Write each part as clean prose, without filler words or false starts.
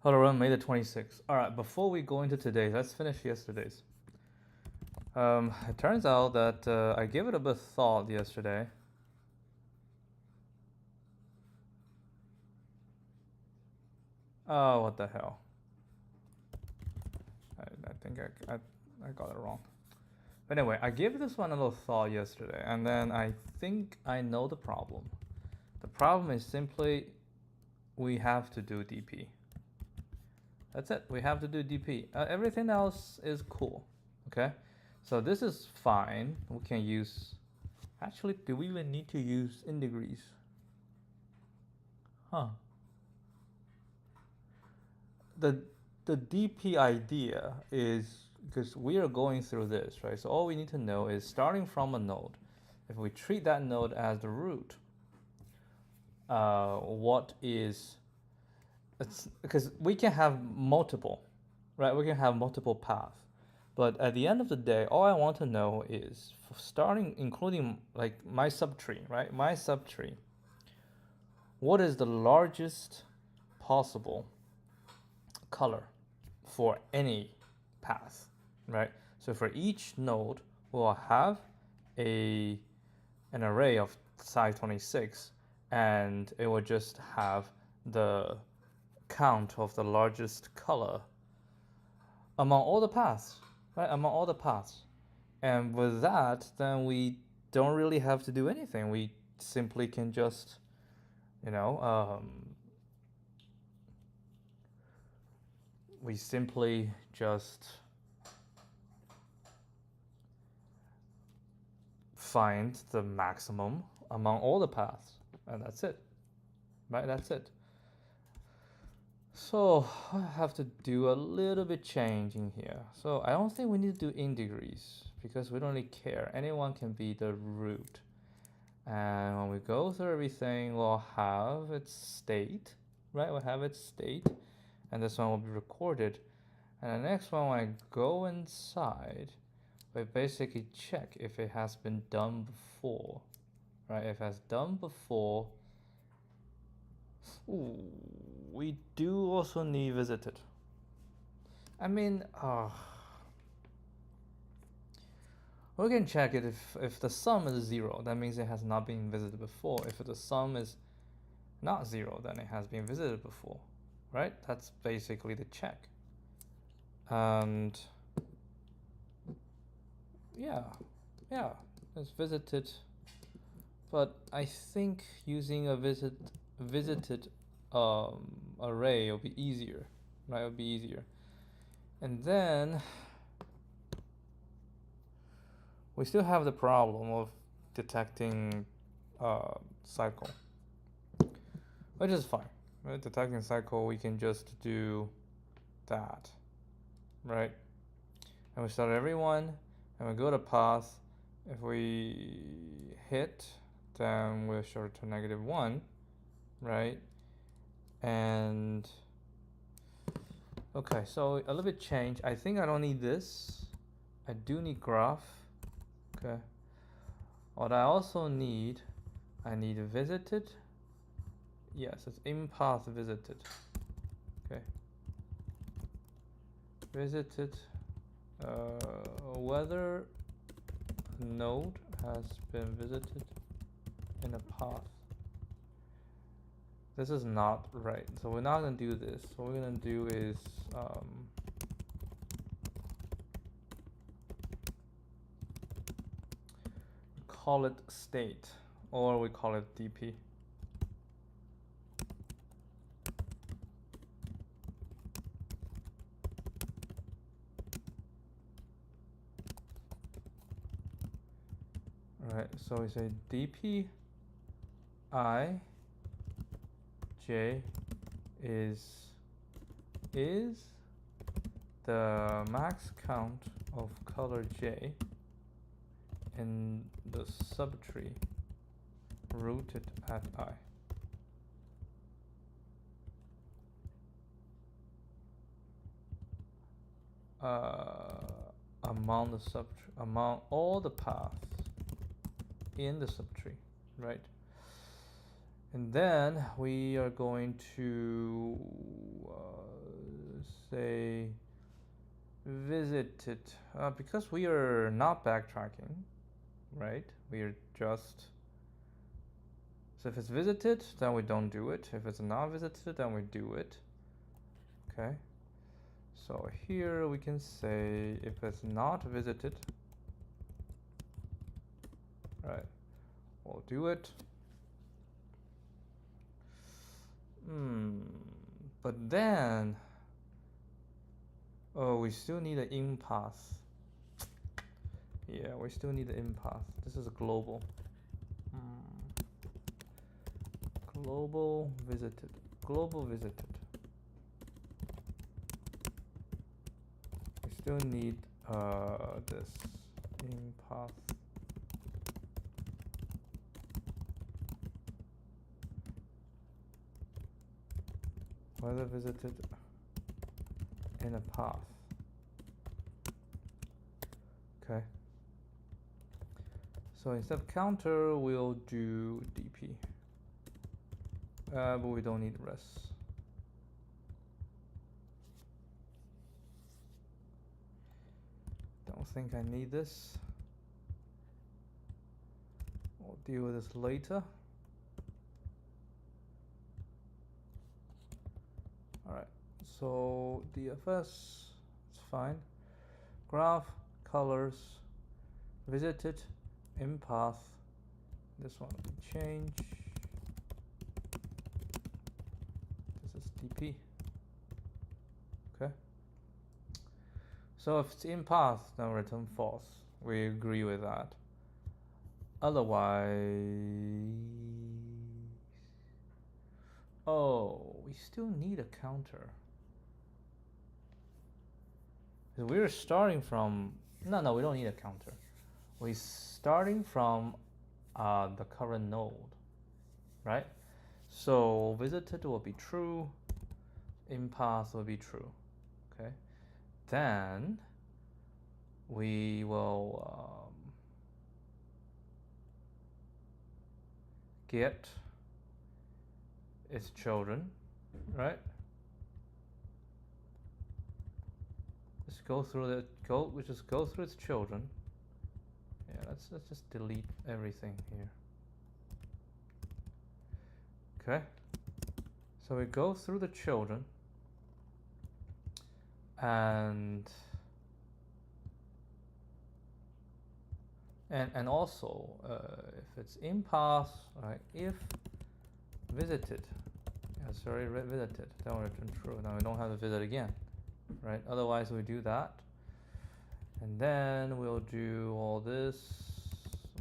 Hello, everyone. May the 26th. All right, before we go into today's, let's finish yesterday's. It turns out that I gave it a bit of thought yesterday. Oh, what the hell? I think I got it wrong. But anyway, I gave this one a little thought yesterday, and then I think I know the problem. The problem is simply we have to do DP. That's it. We have to do DP. Everything else is cool. Okay? So this is fine. We can use... Actually, do we even need to use in degrees? Huh. The DP idea is, because we are going through this, right? So all we need to know is starting from a node. If we treat that node as the root, what is... It's because we can have multiple, right? We can have multiple paths. But at the end of the day, all I want to know is, starting, including like my subtree, right? My subtree, what is the largest possible color for any path, right? So for each node, we'll have an array of size 26, and it will just have the count of the largest color among all the paths, right? Among all the paths. And with that, then we don't really have to do anything. We simply can just, we simply just find the maximum among all the paths, and that's it, right? That's it. So I have to do a little bit change in here. So I don't think we need to do in degrees because we don't really care. Anyone can be the root. And when we go through everything, we'll have its state, right? We'll have its state, and this one will be recorded. And the next one, when I go inside, we basically check if it has been done before, right? If it has done before. Ooh, we do also need visited. I mean, we can check it if the sum is 0, that means it has not been visited before. If the sum is not 0, then it has been visited before, right? That's basically the check. And yeah, it's visited. But I think using a visited array will be easier, right? It'll be easier. And then we still have the problem of detecting cycle, which is fine, right? Detecting cycle, we can just do that, right? And we start everyone, and we go to path. If we hit, then we'll show it to -1, right? And okay, so a little bit change. I think I don't need this. I do need graph. Okay. What I also need, I need visited. Yes, it's in path visited. Okay. Visited. Whether a node has been visited in a path. This is not right, so we're not gonna do this. What we're gonna do is call it state, or we call it DP. All right, so we say DP I J is the max count of color J in the subtree rooted at I. Among all the paths in the subtree, right? And then we are going to say visited, because we are not backtracking, right? We are just, so if it's visited, then we don't do it. If it's not visited, then we do it. Okay. So here we can say if it's not visited, right, we'll do it. But then, oh, we still need an in path. Yeah, we still need the in path. This is a global. Global visited. Global visited. We still need this in path. Whether visited in a path. Okay. So instead of counter, we'll do DP. But we don't need res. Don't think I need this. We'll deal with this later. Alright, so DFS, it's fine. Graph, colors, visited, in path. This one we change. This is DP. Okay. So if it's in path, then return false. We agree with that. Otherwise, oh, we still need a counter. We're starting from, no, we don't need a counter. We're starting from the current node, right? So visited will be true, in path will be true, okay? Then we will get its children, right? Let's go through the code. We just go through its children. Yeah, let's just delete everything here. Okay. So we go through the children, and also if it's in path, right? If visited, sorry, visited, then we return true. Now we don't have to visit again, right? Otherwise we do that, and then we'll do all this.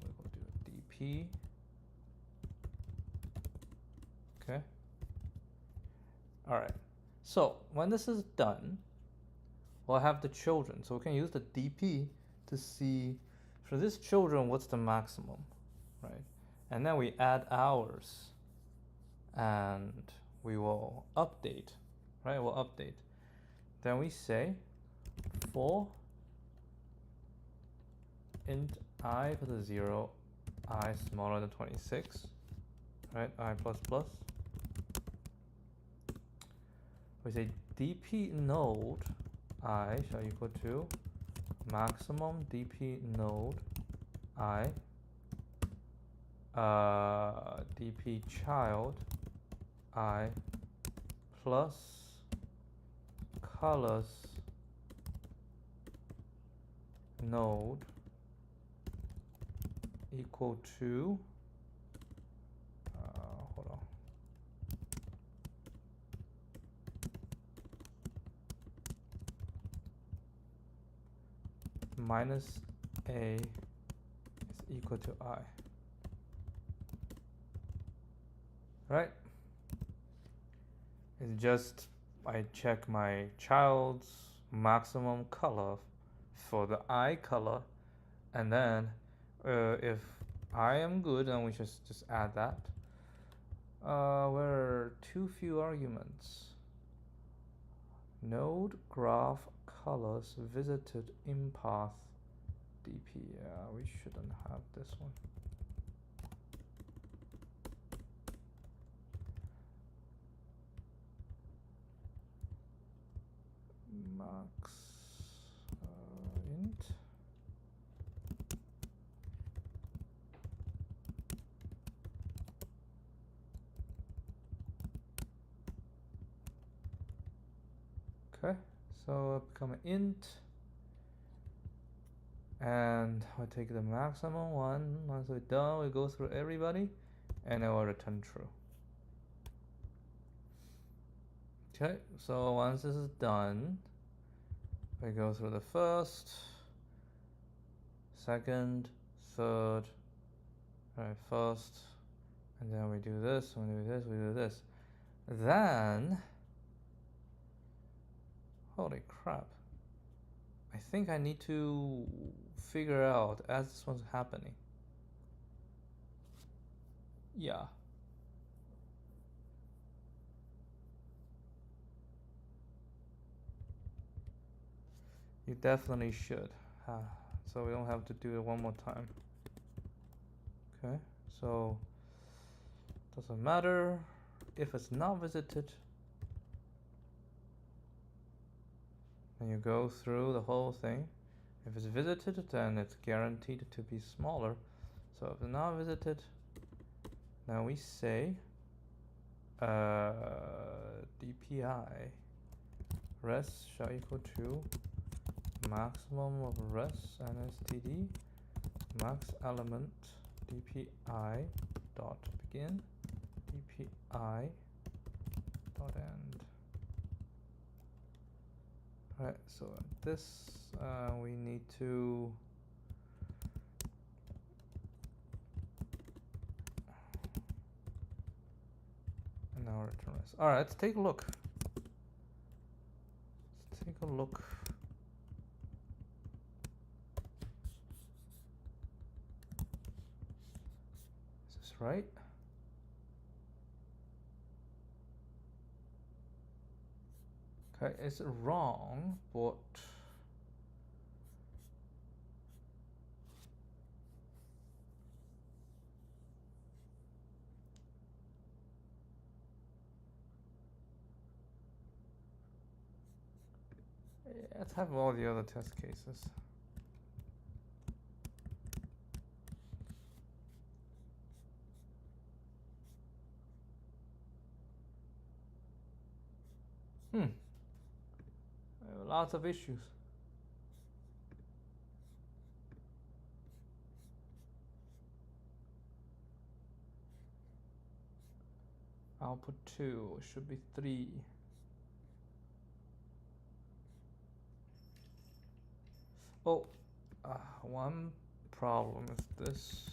We'll do DP. Okay. All right. So when this is done, we'll have the children. So we can use the DP to see for this children what's the maximum, right? And then we add hours, and we will update, right? We'll update. Then we say for int I equal to 0, I smaller than 26, right? I plus plus. We say dp node I shall equal to maximum dp node I dp child I plus colors node equal to hold on, minus a is equal to I, right? It's just I check my child's maximum color for the I color, and then if I am good, then we just add that. Where are too few arguments. Node graph colors visited in path dp. Yeah, we shouldn't have this one. max int. Okay, so become an int, and I take the maximum one. Once we're done, we go through everybody, and I will return true. Okay, so once this is done, we go through the first, second, third, right, first, and then we do this, we do this, we do this. Then, holy crap, I think I need to figure out as this one's happening. Yeah. You definitely should. So we don't have to do it one more time. Okay, so doesn't matter if it's not visited. Then you go through the whole thing. If it's visited, then it's guaranteed to be smaller. So if it's not visited, now we say dpi res shall equal to maximum of res and std max element dpi dot begin dpi dot end. Right, so this we need to and now return res. All right, let's take a look. Let's take a look. Is this right? Okay, it's wrong, but let's have all the other test cases. Lots of issues. Output 2 should be 3. Oh, one problem is this.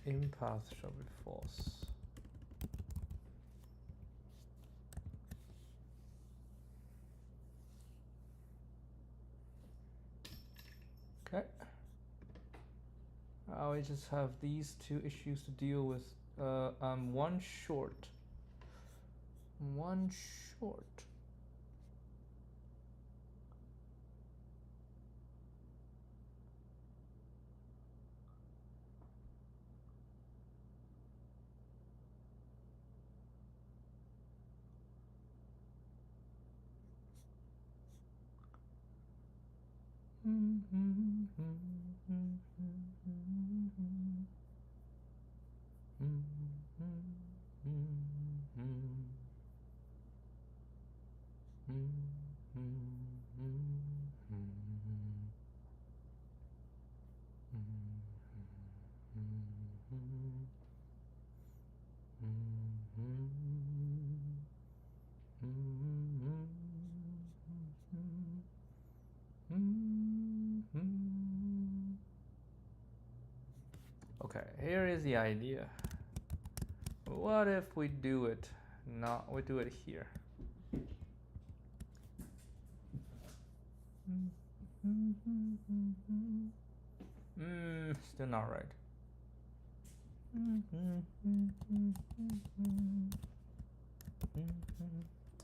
Impath shall be false. Okay. We just have these two issues to deal with. I'm one short. One short. Okay, here is the idea. What if we do it? We do it here. Still not right.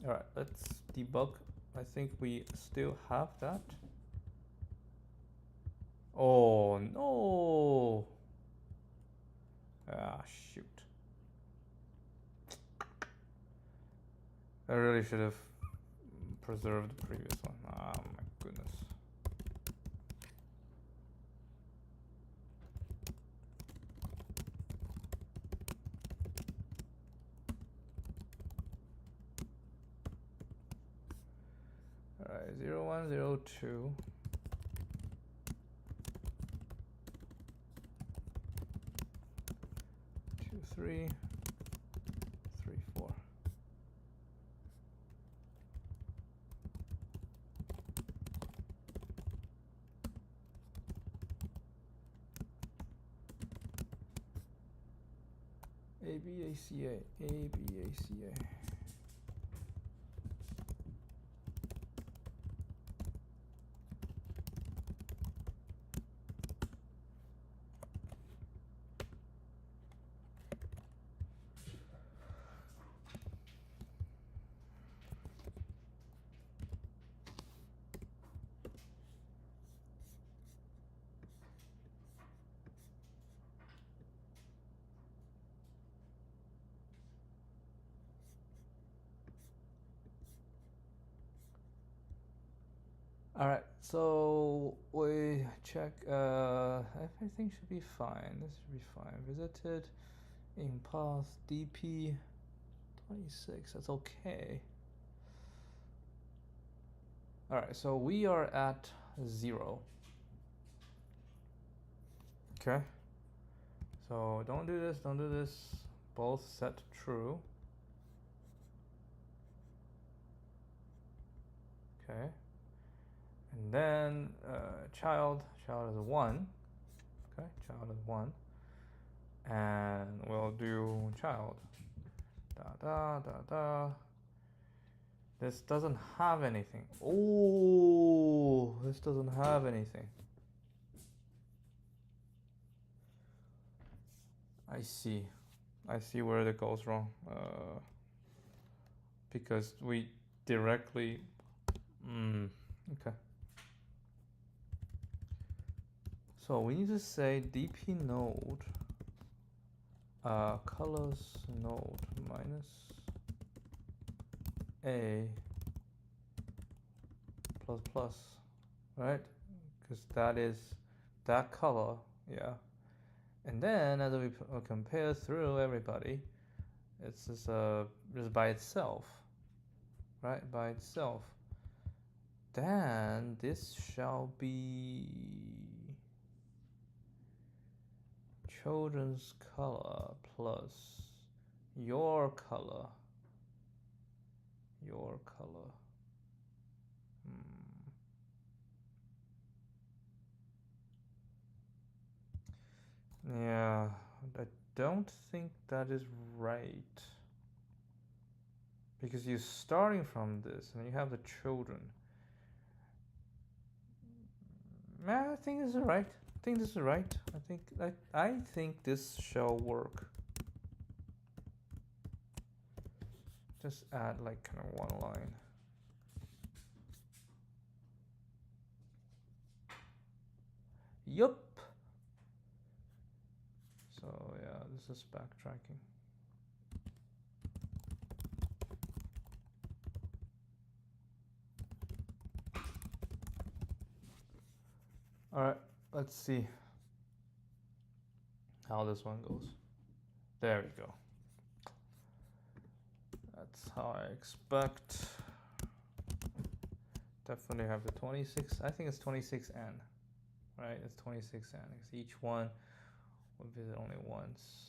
All right, let's debug. I think we still have that. Oh no! Ah, shoot. I really should have preserved the previous one. Oh my goodness. Alright, 0, 1, 0, 2. 2, 3, 3, 4. A, B, A, C, A, A, B, A, C, A. Alright, so we check, everything should be fine. This should be fine. Visited in path DP 26, that's okay. Alright, so we are at 0. Okay. So don't do this, don't do this. Both set true. Okay. And then child is 1. Okay, child is 1. And we'll do child. Da da da da. This doesn't have anything. Oh, this doesn't have anything. I see where that goes wrong. Because we directly. Okay. So we need to say dp node colors node minus a plus plus, right? Because that is that color, yeah. And then as we compare through everybody, it's just by itself, right? By itself. Then this shall be children's color plus your color. Your color. Yeah, I don't think that is right. Because you're starting from this and you have the children. I think this is right. I think this is right. I think this shall work. Just add like kind of one line. Yup. So yeah, this is backtracking. All right, let's see how this one goes. There we go. That's how I expect. Definitely have the 26. I think it's 26n, right? It's 26n because each one will visit only once.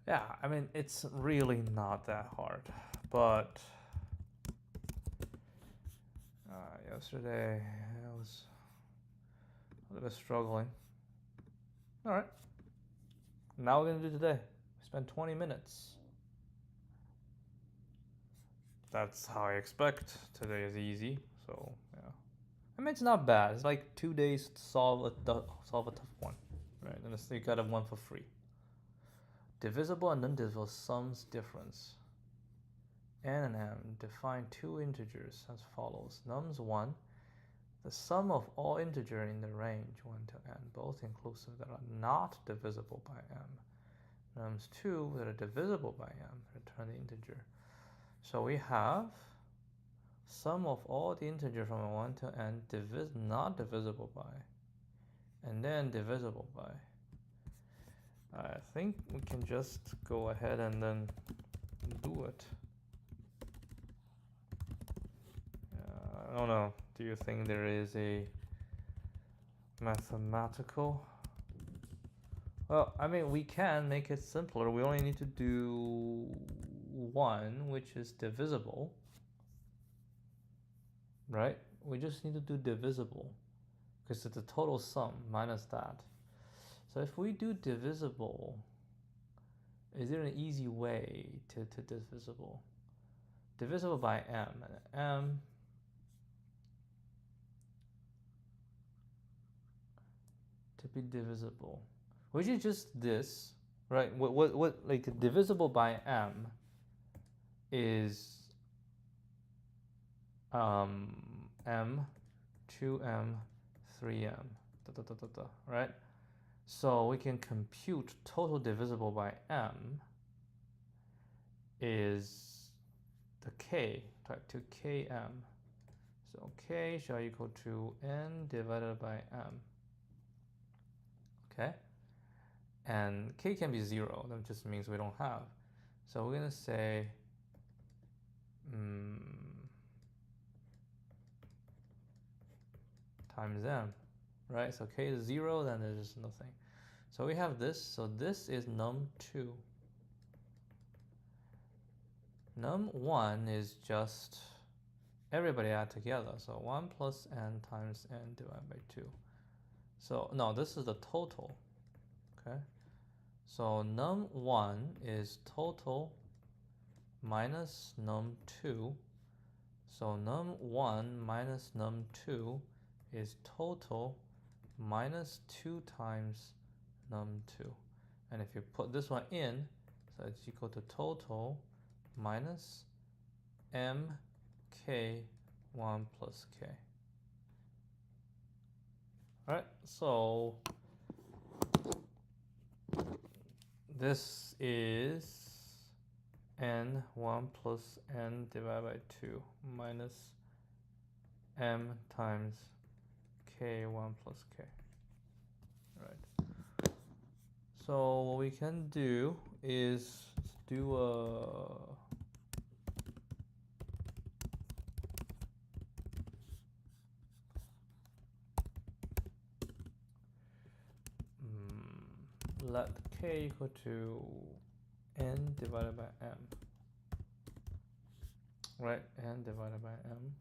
Yeah, I mean, it's really not that hard, but yesterday I was a little bit struggling. All right, now we're gonna do today. We spent 20 minutes. That's how I expect. Today is easy, so yeah. I mean, it's not bad. It's like 2 days to solve a tough one, right? And you got one for free. Divisible and non-divisible sums difference. N and M define two integers as follows. Nums 1 the sum of all integers in the range 1 to n, both inclusive, that are not divisible by m. Nums2 that are divisible by m, return the integer. So we have sum of all the integers from 1 to n not divisible by, and then divisible by. I think we can just go ahead and then do it. I don't know. Do you think there is a mathematical? Well, I mean, we can make it simpler. We only need to do 1, which is divisible, right? We just need to do divisible because it's the total sum minus that. So if we do divisible, is there an easy way to divisible? Divisible by m, and m to be divisible, which is just this, right? What like divisible by m is m, 2m, 3m, right? So we can compute total divisible by m is the k, type 2 km. So k shall equal to n divided by m. Okay? And k can be 0, that just means we don't have. So we're going to say times m, right? So k is 0, then there's just nothing. So we have this, so this is num2. Num1 is just everybody add together, so 1 plus n times n divided by 2. So no, this is the total, okay? So num1 is total minus num2. So num1 minus num2 is total minus 2 times num2. And if you put this one in, so it's equal to total minus mk1 plus k. Alright, so this is n1 plus n divided by 2 minus m times k1 plus k. Right. So what we can do is do a let k equal to n divided by m, right? N divided by m,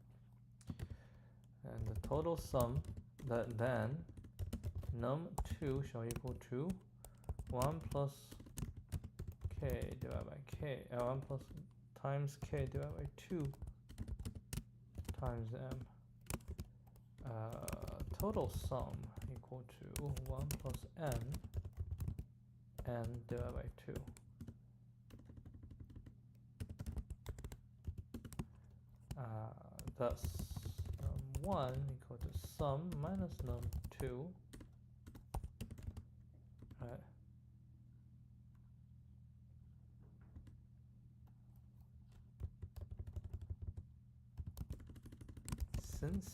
and the total sum, that then num2 shall equal to 1 plus k divided by k, 1 plus times k divided by 2 times m. Total sum equal to 1 plus n divided by 2. Thus num1 equal to sum minus num2, right? Since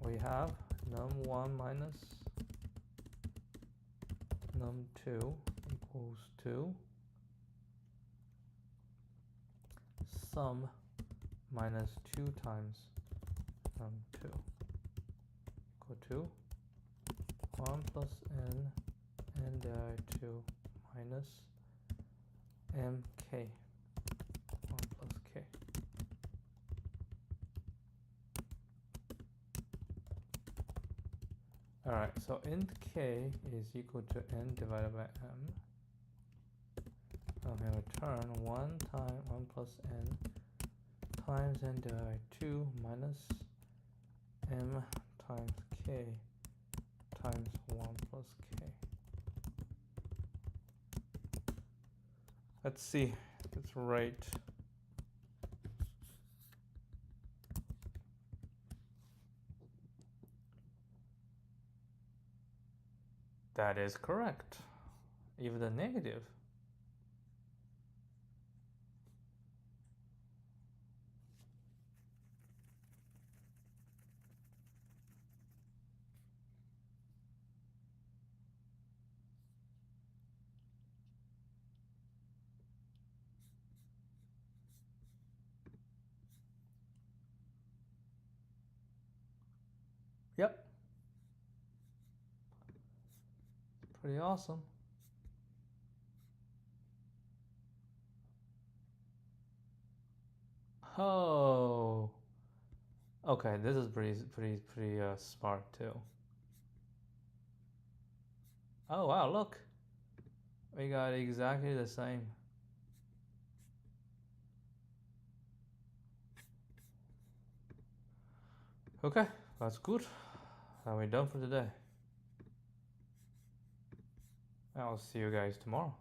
we have num1 minus num2 equals to sum minus 2 times num2 equal to 1 plus n divided by 2 minus mk 1 plus k. Alright, so int k is equal to n divided by m. I'm going to return 1 plus n times n divided by 2 minus m times k times 1 plus k. Let's see if it's right. That is correct. Even the negative. Yep. Pretty awesome. Oh. Okay, this is pretty smart too. Oh wow, look. We got exactly the same. Okay, that's good. Are we done for today? I'll see you guys tomorrow.